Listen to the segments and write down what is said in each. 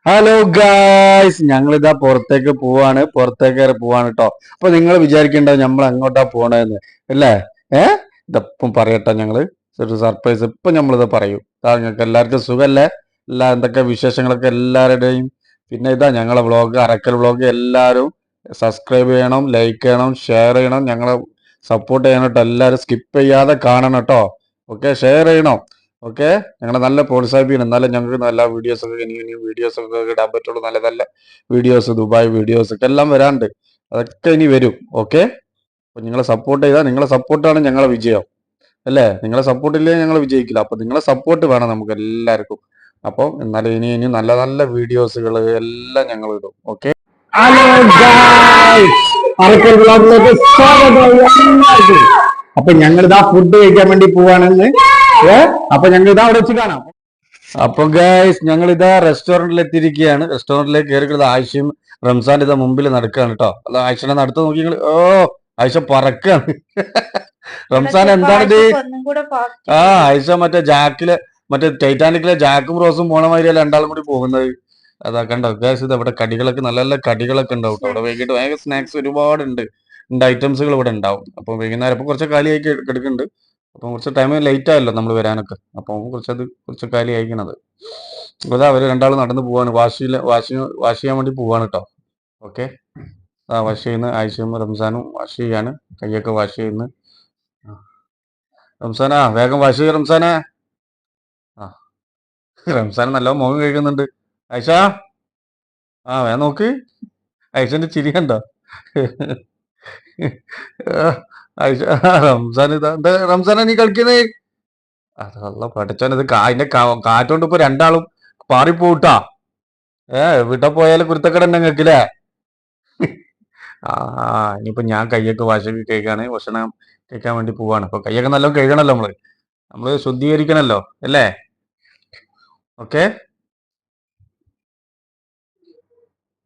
Hello guys, ഞങ്ങളിതാ പുറത്തേക്ക് പോവാണ് കേട്ടോ. അപ്പൊ നിങ്ങൾ വിചാരിക്കണ്ടോ നമ്മൾ എങ്ങോട്ടാ പോണേന്ന് അല്ലേ? ഇതപ്പം പറയട്ടെ, ഞങ്ങള് ഒരു സർപ്രൈസ് ഇപ്പൊ നമ്മളിത് പറയും. നിങ്ങൾക്ക് എല്ലാവർക്കും സുഖല്ലേ? എന്തൊക്കെ വിശേഷങ്ങളൊക്കെ എല്ലാവരുടെയും. പിന്നെ ഇതാ ഞങ്ങളെ വ്ളോഗ്, അറക്കൽ വ്ളോഗ് എല്ലാവരും സബ്സ്ക്രൈബ് ചെയ്യണം, ലൈക്ക് ചെയ്യണം, ഷെയർ ചെയ്യണം, ഞങ്ങളെ സപ്പോർട്ട് ചെയ്യണം കേട്ടോ. എല്ലാവരും സ്കിപ്പ് ചെയ്യാതെ കാണണം കേട്ടോ. ഓക്കെ, ഷെയർ ചെയ്യണം. ഓക്കെ, ഞങ്ങളെ നല്ല പ്രോത്സാഹിപ്പിക്കണം. എന്നാലും ഞങ്ങൾക്ക് നല്ല വീഡിയോസ് ഒക്കെ ഇനിയും വീഡിയോസ് ഒക്കെ ഇടാൻ പറ്റുള്ളൂ. നല്ല നല്ല വീഡിയോസ്, ദുബായ് വീഡിയോസ് ഒക്കെ എല്ലാം വരാണ്ട്, അതൊക്കെ ഇനി വരും. ഓക്കെ, അപ്പൊ നിങ്ങളെ സപ്പോർട്ട് ചെയ്താൽ, നിങ്ങളെ സപ്പോർട്ടാണ് ഞങ്ങളെ വിജയം അല്ലേ? നിങ്ങളെ സപ്പോർട്ട് ഇല്ലെങ്കിൽ ഞങ്ങൾ വിജയിക്കില്ല. അപ്പൊ നിങ്ങളെ സപ്പോർട്ട് വേണം നമുക്ക് എല്ലാവർക്കും. അപ്പം എന്നാലും ഇനി നല്ല നല്ല വീഡിയോസുകൾ എല്ലാം ഞങ്ങൾ ഇടും. ഓക്കെ, ഹലോ ഗായ്സ്, അറക്കൽ വ്ളോഗിലേക്ക് സ്വാഗതം. അപ്പൊ ഞങ്ങളിതാ ഫുഡ് കഴിക്കാൻ വേണ്ടി പോവാണെന്ന്. അപ്പൊ ഞങ്ങൾ ഇതാ അവിടെ വെച്ച് കാണാം. അപ്പൊ ഗൈസ്, ഞങ്ങൾ ഇതാ റെസ്റ്റോറന്റിൽ എത്തിയിരിക്കുകയാണ്. റെസ്റ്റോറന്റിലേക്ക് കയറിക്കുന്നത് ആയിഷയും റംസാൻ ഇതാ മുമ്പിൽ നടക്കുകയാണ് കേട്ടോ. അല്ല, ആയിഷനെ നടത്തു നോക്കി നിങ്ങൾ. ഓ, ആയിഷ പറക്കാണ്. റംസാൻ എന്താണിത്? ആയിഷ മറ്റേ ടൈറ്റാനിക്കിലെ ജാക്കും റോസും പോണ മാതിരിയല്ല രണ്ടാളും കൂടി പോകുന്നത്. അതാ കണ്ടോ ഗൈസ്, ഇത് ഇവിടെ കടികളൊക്കെ നല്ല നല്ല കടികളൊക്കെ ഉണ്ടാവും കേട്ടോ. ഇവിടെ വൈകിട്ട് ഭയങ്കര സ്നാക്സ് ഒരുപാടുണ്ട്, ഐറ്റംസുകൾ ഇവിടെ ഉണ്ടാവും. അപ്പൊ വൈകുന്നേരം ഇപ്പൊ കുറച്ച് കാലിയായി എടുക്കുന്നുണ്ട്. അപ്പം കുറച്ച് ടൈം ലേറ്റ് ആയല്ലോ നമ്മൾ വരാനൊക്കെ. അപ്പം കുറച്ച് കാലി അയക്കണത്. അപ്പോൾ അതാ അവർ രണ്ടാളും നടന്ന് പോവാണ്. വാഷ് ചെയ്യാൻ വേണ്ടി പോവാണ് കേട്ടോ. ഓക്കെ, വാഷ് ചെയ്യുന്ന ആയിഷയും റംസാനും വാഷ് ചെയ്യാണ്. കൈയൊക്കെ വാഷ് ചെയ്യുന്നു. റംസാനാ, വേഗം വാഷ് ചെയ്യ റംസാനെ. ആ, റംസാൻ നല്ല മുഖം കഴിക്കുന്നുണ്ട്. ആയിഷ, വേഗം നോക്ക്. ആയിഷന്റെ ചിരി കണ്ടോ? ആയിഷ, റംസാൻ ഇതാ. എന്താ റംസാനാ നീ കളിക്കുന്നേ? അതല്ല പഠിച്ചാൻ, ഇത് അതിന്റെ കാറ്റോണ്ട് ഇപ്പൊ രണ്ടാളും പാറിപ്പോട്ടാ. എവിടെ പോയാലും കുരുത്തക്കട നിങ്ങൾക്കില്ലേ? ആ, ഇനിയിപ്പോ ഞാൻ കൈയൊക്കെ വാശി കഴിക്കാണ്. ഭക്ഷണം കഴിക്കാൻ വേണ്ടി പോവാണ്. അപ്പൊ കൈയൊക്കെ നല്ലോണം കഴുകണല്ലോ നമ്മള് ശുദ്ധീകരിക്കണല്ലോ അല്ലേ? ഓക്കെ,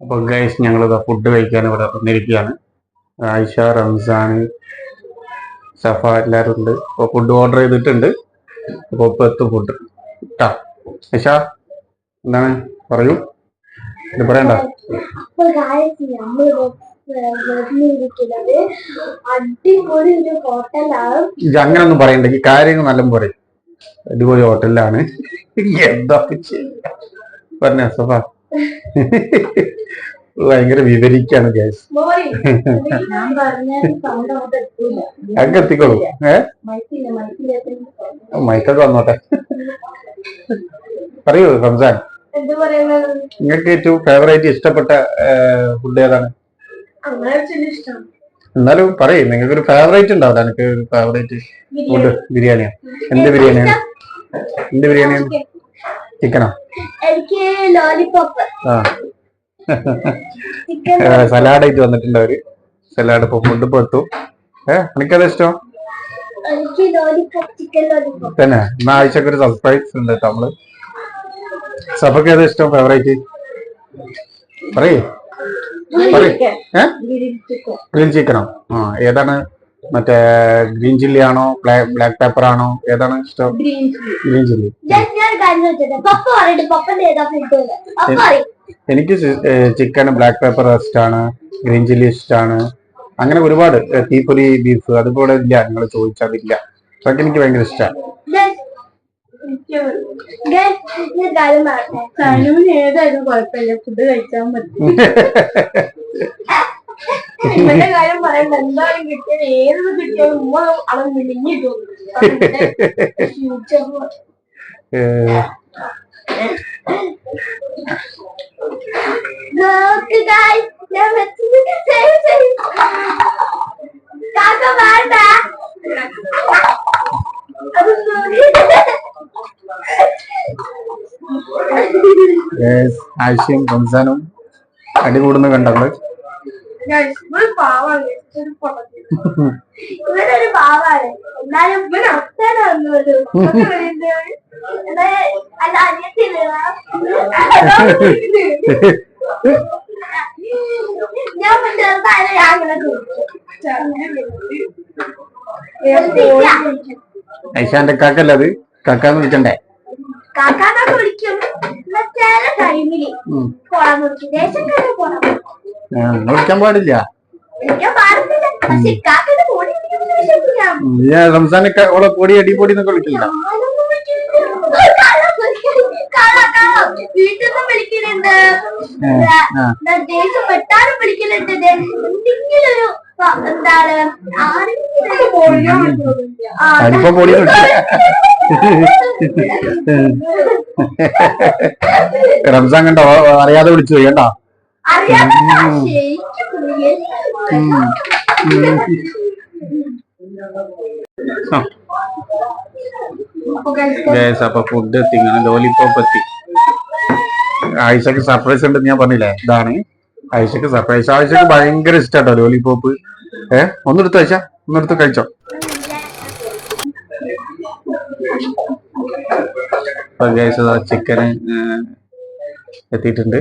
അപ്പൊ ഗൈസ്, ഞങ്ങളിതാ ഫുഡ് കഴിക്കാൻ ഇവിടെ വന്നിരിക്കുകയാണ്. ആയിഷ, റംസാൻ, സഫ എല്ലാവരും ഉണ്ട്. അപ്പൊ ഫുഡ് ഓർഡർ ചെയ്തിട്ടുണ്ട്. അപ്പൊ ഇപ്പൊ എത്തും ഫുഡ്. ആയിഷ, എന്താണ് പറയൂ, ഇത് പറയണ്ട. ഇത് അങ്ങനൊന്നും പറയണ്ട, ഈ കാര്യങ്ങൾ നല്ല പറയും. അടിപൊളി ഹോട്ടലിലാണ്. എന്താ പറഞ്ഞ സഫ? ഭയങ്കര വിവരിക്കാണ് ഗ്യാസ്. അങ്ങ് എത്തിക്കോളൂ. മൈക്കൊക്കെ വന്നോട്ടെ. പറയൂ റംസാൻ, നിങ്ങൾക്ക് ഏറ്റവും ഫേവറേറ്റ് ഇഷ്ടപ്പെട്ട ഫുഡ് ഏതാണ്? എന്നാലും പറയും, നിങ്ങൾക്ക് ഒരു ഫേവറേറ്റ് ഉണ്ടാവില്ല. എനിക്ക് ഒരു ഫേവറേറ്റ് ഫുഡ് ബിരിയാണിയാ. എന്ത് ബിരിയാണിയാണ്? ചിക്കനോ? സലാഡ് ആയിട്ട് വന്നിട്ടുണ്ട് അവര്. സലാഡ് ഇപ്പൊ ഫുഡ് ഇപ്പൊ എത്തും. എനിക്കത് ഇഷ്ടം തന്നെ. എന്നാ ആഴ്ചക്ക് ഒരു സർപ്രൈസ് ഉണ്ട് കേട്ടോ നമ്മള്. സഭക്ക് ഏതാ ഇഷ്ടം ഫേവറേറ്റ്? പറയേ. ഗ്രീൻ ചിക്കനോ? ഏതാണ്? മറ്റേ ഗ്രീൻ ചില്ലി ആണോ ബ്ലാക്ക് പെപ്പർ ആണോ? ഏതാണ് ഇഷ്ടം? Green chilli. എനിക്ക് ചിക്കൻ ബ്ലാക്ക് പെപ്പർ ഇഷ്ടമാണ്, ഗ്രീൻ ചില്ലി ഇഷ്ടമാണ്. അങ്ങനെ ഒരുപാട് തീപ്പൊരി ബീഫ് അതുപോലെ ഇല്ല, നിങ്ങൾ ചോദിച്ചതില്ല. അതൊക്കെ എനിക്ക് ഭയങ്കര ഇഷ്ടമാണ്. ഏതായാലും കുഴപ്പമില്ല, ഫുഡ് കഴിച്ചാൽ മതി. കാര്യം പറയണ്ട, എന്തായാലും കിട്ടിയത് ഏത് കിട്ടിയാലും ഉമ്മ അവൻ വിളിഞ്ഞിട്ടു. ആയിഷയും റംസാനും അടികൂടുന്ന കണ്ടത്. ഇവരൊരു പാവാണ്, എന്നാലും ഐഷാന്റെ കാക്കല്ല അത്, കാക്കാന്ന് വിളിക്കണ്ടേ? കാക്കാന്നൊക്കെ വിളിക്കും. എന്നാ ചില ടൈമില് പോകാൻ നോക്കി ദേശം കയറി പോണം. വിളിക്കാൻ പാടില്ല. വിളിക്കാൻ പാടില്ല. പക്ഷെ കാക്കയുടെ പൊടി റംസാനൊക്കെ ഓളെ പൊടി അടിപൊടി എന്നൊക്കെ വിളിക്കില്ല. വീട്ടിൽ നിന്ന് വിളിക്കുന്നുണ്ട്, ദേശം വെട്ടാനും വിളിക്കുന്നുണ്ട്. എന്തെങ്കിലും ഒരു എന്താണ് അടിപ്പോ പൊടി റംസാൻ കണ്ടോ അറിയാതെ വിളിച്ചു പോയി കേട്ടോ. അപ്പൊ ഫുഡ് എത്തി, ലോലിപോപ്പ് എത്തി. ആയിഷക്ക് സർപ്രൈസ് ഉണ്ട് ഞാൻ പറഞ്ഞില്ലേ, ഇതാണ് ആയിഷക്ക് സർപ്രൈസ്. ആയിഷക്ക് ഭയങ്കര ഇഷ്ടാട്ടോ ലോലിപോപ്പ്. ഒന്നെടുത്ത് ആയിഷ, ഒന്നെടുത്ത് കഴിച്ചോ. ചിക്കന് എത്തിയിട്ടുണ്ട്,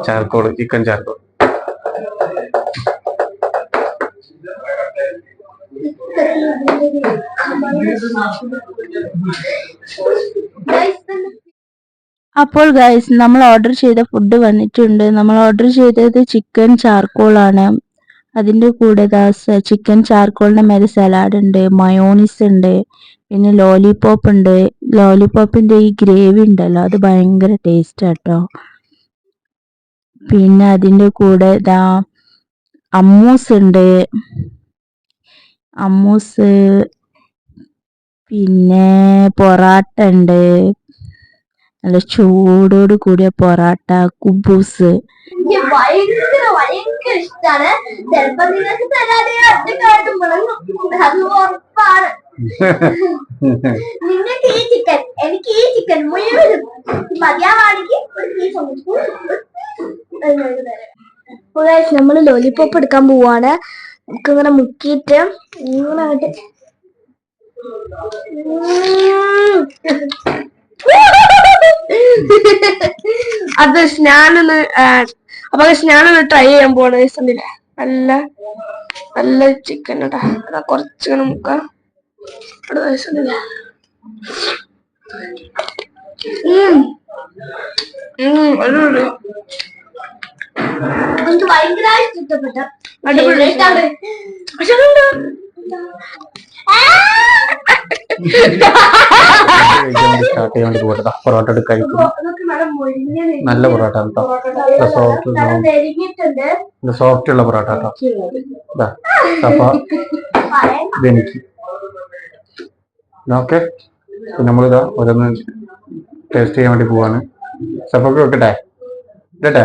ചാർക്കോള്, ചിക്കൻ ചാർക്കോൾ. അപ്പോൾ ഗൈസ് നമ്മൾ ഓർഡർ ചെയ്ത ഫുഡ് വന്നിട്ടുണ്ട്. നമ്മൾ ഓർഡർ ചെയ്തത് ചിക്കൻ ചാർക്കോൾ ആണ്. അതിൻ്റെ കൂടെ ചിക്കൻ ചാർക്കോളിന്റെ മേലെ സലാഡ് ഉണ്ട്, മയോണീസ് ഉണ്ട്, പിന്നെ ലോലിപോപ്പ് ഉണ്ട്. ലോലിപോപ്പിന്റെ ഈ ഗ്രേവി ഉണ്ടല്ലോ അത് ഭയങ്കര ടേസ്റ്റ് ആട്ടോ. പിന്നെ അതിൻ്റെ കൂടെ അമ്മൂസ് ഉണ്ട്, അമ്മൂസ്, പിന്നെ പൊറാട്ട ഉണ്ട്, നല്ല ചൂടോട് കൂടിയ പൊറാട്ട, കുബൂസ്. എനിക്ക് ഭയങ്കര ഇഷ്ടാണ്. ചിലപ്പോ നിങ്ങൾക്ക് തരാതെ ഒറ്റക്കായിട്ട് മുളങ്ങും, അത് ഉറപ്പാണ്. നിങ്ങൾക്ക് ഈ ചിക്കൻ, എനിക്ക് ഈ ചിക്കൻ മുഴുവനും മതിയാവാണെങ്കിൽ ഒരു പീസ് നമ്മള് ലോലിപോപ്പ് എടുക്കാൻ പോവാണ്. നമുക്ക് ഇങ്ങനെ മുക്കിയിട്ട് ഇങ്ങനെ അത് ഞാനൊന്ന് ട്രൈ ചെയ്യാൻ പോവാണ്. നല്ല നല്ല ചിക്കൻ ഇടാ, കുറച്ചിങ്ങനെ മുക്കാം. എനിക്ക് ഭയങ്കരമായിട്ട് ഇഷ്ടപ്പെട്ട അടിപൊളിയായിട്ടാണ്. പക്ഷെ സ്റ്റാർട്ട് ചെയ്യാൻ വേണ്ടി പോകട്ടെ. പൊറോട്ട കഴിക്കുന്നു, നല്ല പൊറോട്ട കേട്ടോ, സോഫ്റ്റ് ഉള്ള പൊറോട്ട കേട്ടോ. അപ്പൊ ഇതെനിക്ക് ഓക്കെ. നമ്മളിതാ ഓരോന്ന് ടേസ്റ്റ് ചെയ്യാൻ വേണ്ടി പോവാണ്. സപ്പൊക്കെ വെക്കട്ടെ, ഇടട്ടെ?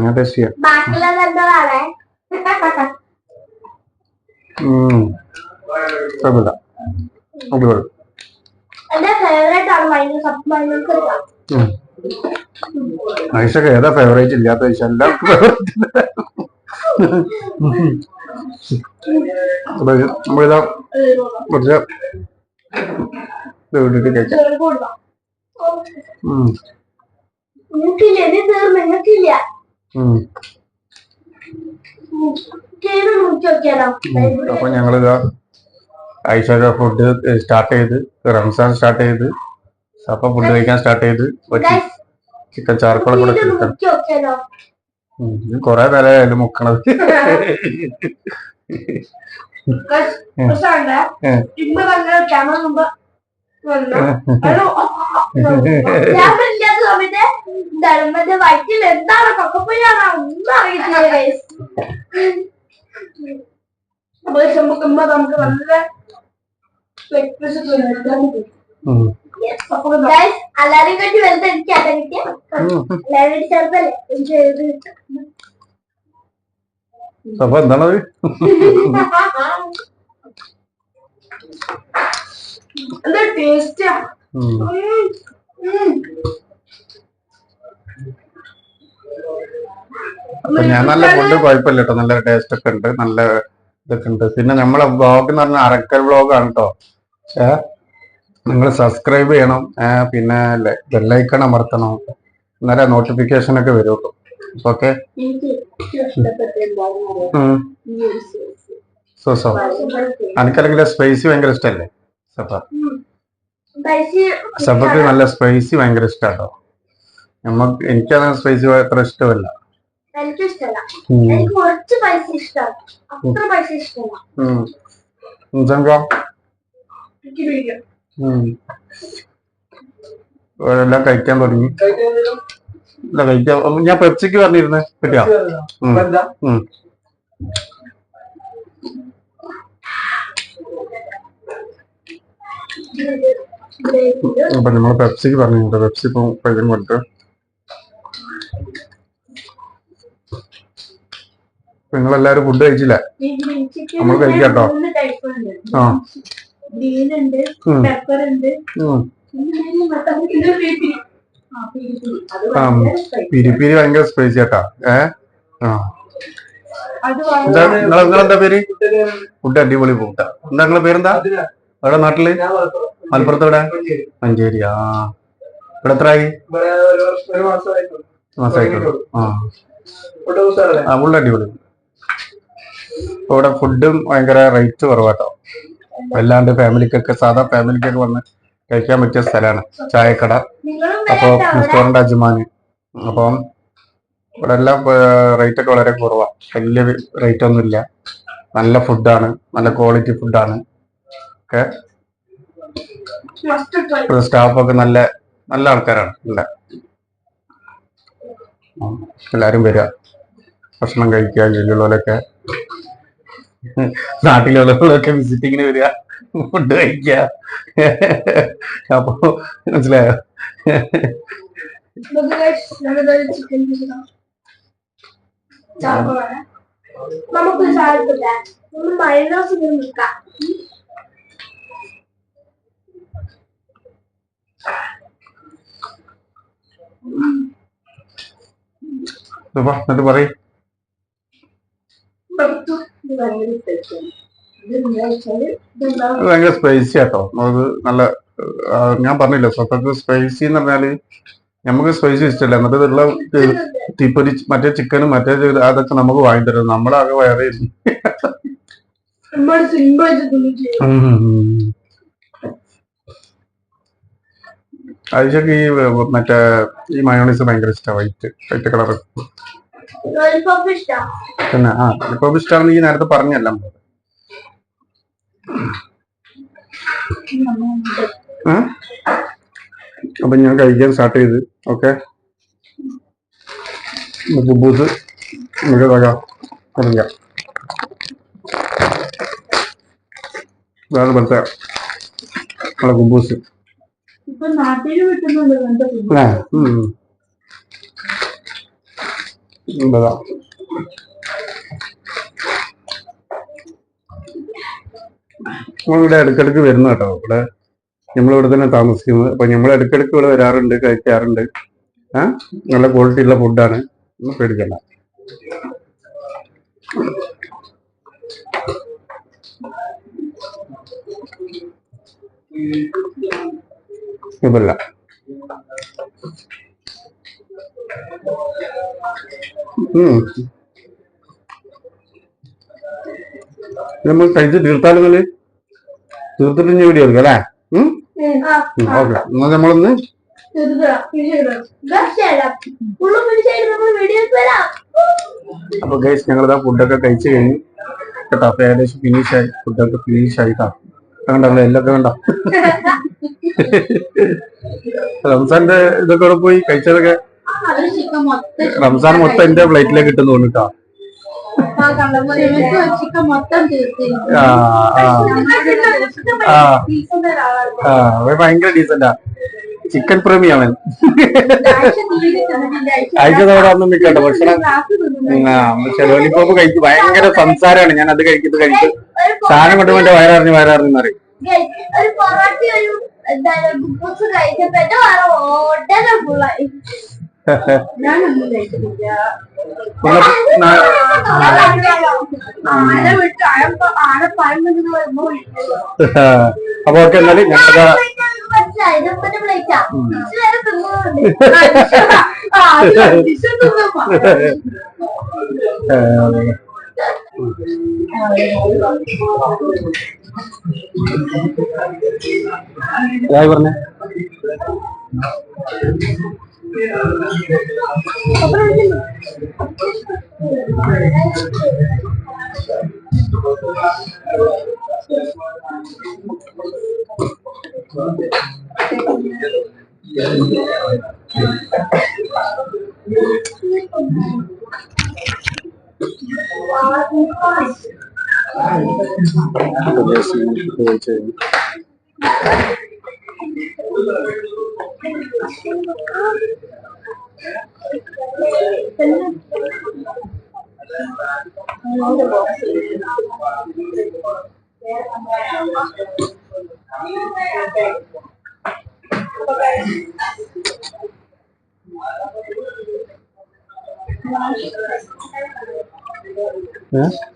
ഞാൻ ടേസ്റ്റ് ചെയ്യാം. അടിപൊളി. ഐഷക്ക് ഏതാ ഫേവറേറ്റ് ഇല്ലാത്ത ഐഷ? എല്ലാവർക്കും നമ്മളിതാ കുറച്ച് ഇട്ടിട്ട് കഴിക്കാം. അപ്പൊ ഞങ്ങളിതാ ഐഷയുടെ ഫുഡ് സ്റ്റാർട്ട് ചെയ്ത്, റംസാൻ സ്റ്റാർട്ട് ചെയ്ത്, അപ്പൊ ഫുഡ് കഴിക്കാൻ സ്റ്റാർട്ട് ചെയ്ത്, ചിക്കൻ ചാർക്കോളെ കൂടെ കൊറേ നേരമായാലും മുക്കണത്. വയറ്റിൽ എന്താണ് കൊക്കപ്പൊയ്യാണോ ഒന്നും അറിയില്ല. നമുക്ക് നല്ല എല്ലാരും കണ്ടി വലുത് എനിക്ക് അട കിട്ടിയ എല്ലാവരും ചെറുതല്ലേ എനിക്ക് എഴുതി കിട്ടും. അപ്പൊ എന്താണത്? എന്താ ടേസ്റ്റാ. ഞാൻ നല്ല ഫുഡ് കുഴപ്പമില്ല കേട്ടോ, നല്ല ടേസ്റ്റ് ഒക്കെ ഉണ്ട്, നല്ല ഇതൊക്കെ ഉണ്ട്. പിന്നെ നമ്മളെ വ്ളോഗ് എന്ന് പറഞ്ഞാൽ അറക്കൽ വ്ളോഗാണ് കേട്ടോ. നിങ്ങൾ സബ്സ്ക്രൈബ് ചെയ്യണം, പിന്നെ ബെല്ലൈക്കൺ അമർത്തണം, എന്നാലേ നോട്ടിഫിക്കേഷൻ ഒക്കെ വരും കേട്ടോ. ഓക്കെ. എനിക്കല്ലെങ്കിൽ സ്പൈസി ഭയങ്കര ഇഷ്ടല്ലേ? സഫക്ക് നല്ല സ്പൈസി ഭയങ്കര ഇഷ്ടാട്ടോ. എനിക്കങ്ങനെ സ്പൈസി അത്ര ഇഷ്ടമല്ല. എനിക്ക് ഇഷ്ടമല്ല. എനിക്ക് കുറച്ച് പൈസ ഇഷ്ടമാണ്, അത്ര പൈസ ഇഷ്ടമല്ല. എല്ലാം കഴിക്കാൻ തുടങ്ങി. കഴിക്കാൻ ഞാൻ പെപ്സിക്ക് പറഞ്ഞിരുന്നേ പറ്റിയാ. അപ്പൊ നമ്മള് പെപ്സിക്ക് പറഞ്ഞിട്ടുണ്ട്. പെപ്സി ഇപ്പൊ പൈസ കൊടുത്ത് നിങ്ങളെല്ലാരും ഫുഡ് കഴിച്ചില്ല, നമ്മൾ കഴിക്കാട്ടോ. ആ പിരിപ്പിരി ഭയങ്കര സ്പൈസി ആട്ടാ. നിങ്ങളെന്താ പേര്? ഫുഡ് അടിപൊളി ഫുഡാ. എന്താ നിങ്ങളെ പേരെന്താ? എവിടെ നാട്ടില്? മലപ്പുറത്ത് എവിടെ? മഞ്ചേരി. ആ ഇവിടെ എത്രയായി? മാസമായിട്ടുള്ളൂ. ആ ഫുഡ് അടിപൊളി. ഇപ്പൊ ഇവിടെ ഫുഡും ഭയങ്കര റേറ്റ് കുറവാട്ടോ. അല്ലാണ്ട് ഫാമിലിക്കൊക്കെ സാധാ ഫാമിലിക്കൊക്കെ വന്ന് കഴിക്കാൻ പറ്റിയ സ്ഥലമാണ് ചായക്കട. അപ്പൊ റെസ്റ്റോറന്റ് അജ്മാന്. അപ്പം ഇവിടെ എല്ലാം റേറ്റ് ഒക്കെ വളരെ കുറവാണ്. വലിയ റേറ്റ് ഒന്നും ഇല്ല. നല്ല ഫുഡാണ്, നല്ല ക്വാളിറ്റി ഫുഡാണ് ഒക്കെ. സ്റ്റാഫൊക്കെ നല്ല നല്ല ആൾക്കാരാണ്. എല്ലാരും വരിക, ഭക്ഷണം കഴിക്കുക. ജില്ലയിലൊക്കെ നാട്ടിലുള്ളവരൊക്കെ വിസിറ്റിങ്ങിന് വരിക, ഫുഡ് കഴിക്കുക. അപ്പൊ മനസ്സിലായോ? നമുക്ക് മൈനോസ് നിൽക്കാം. എന്നിട്ട് പറയും. ഭയങ്കര സ്പൈസി ആട്ടോ. അത് നല്ല ഞാൻ പറഞ്ഞില്ല, സ്വന്തക്ക് സ്പൈസി എന്ന് പറഞ്ഞാല് നമുക്ക് സ്പൈസി ഇഷ്ടമല്ല. എന്നിട്ട് ഇതുള്ള തീപ്പൊരി മറ്റേ ചിക്കനും മറ്റേ അതൊക്കെ നമുക്ക് വാങ്ങി തരും. നമ്മളാകെ വയറേ ആയിഷക്ക് മറ്റേ ഈ മയോണൈസ് ഭയങ്കര ഇഷ്ടമാണ്. വൈറ്റ് കളർ പിന്നെ ഇപ്പൊ ഇഷ്ടമാണെന്ന് ഈ നേരത്തെ പറഞ്ഞല്ല. അപ്പൊ ഞാൻ കഴിക്കാൻ സ്റ്റാർട്ട് ചെയ്ത്. ഓക്കെ, കുബൂസ് നമുക്ക് തുടങ്ങാം. വേറെ ബന്ധ നമ്മളെ കുബൂസ് നമ്മളിവിടെ ഇടയ്ക്കിടയ്ക്ക് വരുന്ന കേട്ടോ. ഇവിടെ നമ്മളിവിടെ തന്നെ താമസിക്കുന്നത്. അപ്പൊ നമ്മൾ ഇടയ്ക്കിടയ്ക്ക് ഇവിടെ വരാറുണ്ട്, കഴിക്കാറുണ്ട്. നല്ല ക്വാളിറ്റി ഉള്ള ഫുഡാണ്, ഒന്നും പേടിക്കണ്ട. ഇതല്ല നമ്മൾ കഴിച്ച് തീർത്താലും തീർത്തിട്ട് ഞാൻ വീഡിയോ എടുക്കാം അല്ലേ? ഓക്കെ, എന്നാ നമ്മളൊന്ന് അപ്പൊ ഗൈസ് ഞങ്ങളിതാ ഫുഡൊക്കെ കഴിച്ചു കഴിഞ്ഞു കേട്ടോ. അപ്പൊ ഏകദേശം ഫിനിഷായി, ഫുഡൊക്കെ ഫിനിഷായിട്ടാ. കണ്ടോ എല്ലൊക്കെ കണ്ടോ? റംസാന്റെ ഇതൊക്കെ ഇവിടെ പോയി കഴിച്ചതൊക്കെ. റംസാൻ മൊത്തം എന്റെ പ്ലേറ്റിലേക്ക് കിട്ടുന്നു തോന്നിട്ടാ. ഭയങ്കര ഡീസന്റാ, ചിക്കൻ പ്രേമിയാണ്. അയച്ചതോടെ ഒന്നും നിൽക്കട്ടെ. ഭക്ഷണം ലോലിപ്പോപ്പ് കഴിക്കും. ഭയങ്കര സംസാരമാണ്. ഞാൻ അത് കഴിക്കും സാധനം കൊണ്ട് എന്റെ വയറിഞ്ഞ് അറിയും. അപ്പൊ ഓക്കെ, എന്നാലും ഞങ്ങളുടെ പറഞ്ഞേ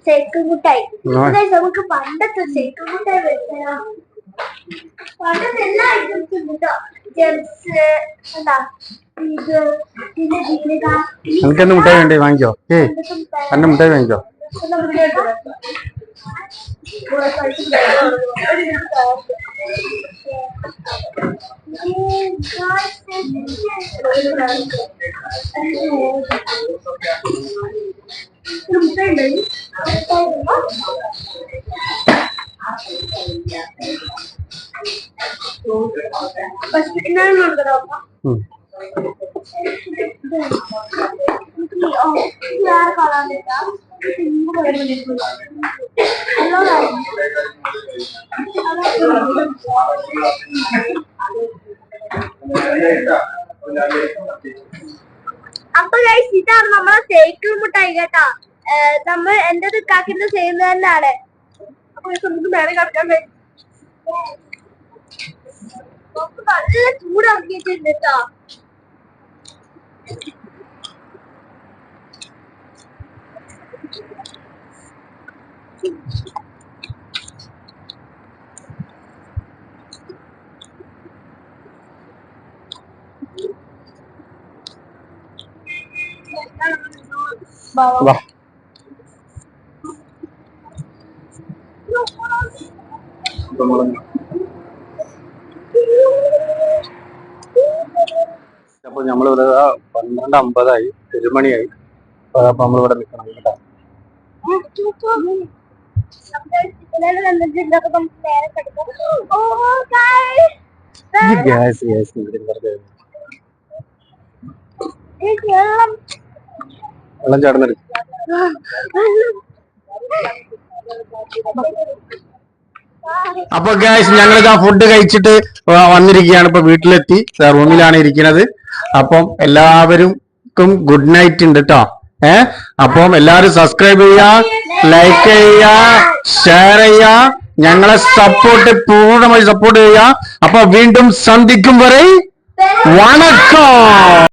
സൈക്കിൾ മുട്ടായി നമുക്ക് പണ്ടത്തെ സൈക്കിൾ മുട്ടായി വെച്ചാ പണ്ടത്തെ എല്ലാ ഐറ്റംസും ഉണ്ട് കേട്ടോ. ജെംസ് എന്താ ഇത് പിന്നെ ജീരക എനിക്കെന്ത് മുട്ടായി വേണ്ടേ വാങ്ങിക്കോ എന്റെ മുട്ടായി വാങ്ങിക്കോ അപ്പൊ ഗൈസ് ഇതാണ് നമ്മളെ സൈക്കിൾ മുട്ടായി കേട്ടാ. നമ്മൾ എന്റെ കാക്കിന്റെ ചെയ്യുന്നത് തന്നെയാണ്. അപ്പൊ നമുക്ക് മേലെ കിടക്കാൻ പറ്റും. നല്ല ചൂടാക്കിയിട്ടുണ്ട് കേട്ടോ. വാ അപ്പൊ നമ്മളിവിടെ 12:50 1 മണിയായി. അപ്പൊ നമ്മളിവിടെ നിൽക്കണം കേട്ടോ. വെള്ളം ചാടുന്നെടുക്കും. അപ്പൊ ഗൈസ് ഞങ്ങളിതാ ഫുഡ് കഴിച്ചിട്ട് വന്നിരിക്കുകയാണ്. ഇപ്പൊ വീട്ടിലെത്തി റൂമിലാണ് ഇരിക്കുന്നത്. അപ്പം എല്ലാവർക്കും ഗുഡ് നൈറ്റ് ഉണ്ട് കേട്ടോ. അപ്പം എല്ലാവരും സബ്സ്ക്രൈബ് ചെയ്യുക, ലൈക്ക് ചെയ്യുക, ഷെയർ ചെയ്യുക, ഞങ്ങളെ പൂർണ്ണമായി സപ്പോർട്ട് ചെയ്യുക. അപ്പൊ വീണ്ടും സന്ധിക്കും വരെ വണക്കം.